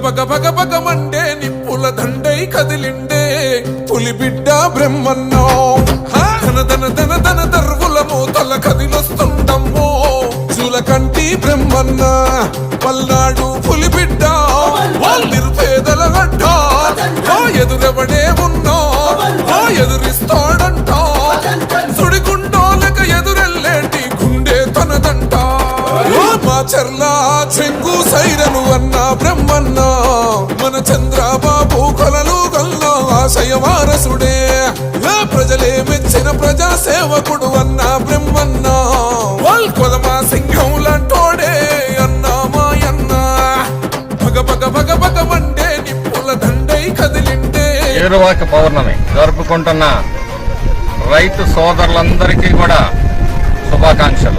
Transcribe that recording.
బగ బగ బగమండే నిప్పుల దండై కదిలిండే పులి బిడ్డ బ్రహ్మన్నో ధన ధన ధన ధన దర్వుల మూతల కదిలొస్తుండమ్మో జూలకంటి బ్రహ్మన్న పల్నాడు పులి బిడ్డ నిరుపేదల గడ్డ ఎదురెవడే ఉన్నా ఎదురిస్తాడంట సుడిగుండోలక ఎదురెల్లేటి గుండె తనదంట మా చర్లా చెంగు సైరను అన్న బ్రహ్మన్న మన చంద్రబాబు కొలలు గల్లా ఆశయ వారసుడే ప్రజలే మెచ్చిన ప్రజా సేవకుడు అన్న బ్రహ్మన్న కొలమా సింహం లాంటోడే అన్నా మాయన్న భగ భగ భగ భగ మండే నిప్పుల దండై కదిలిండే. ఏరువాక పౌర్ణమి జరుపుకుంటున్న రైతు సోదరులందరికీ కూడా శుభాకాంక్షలు.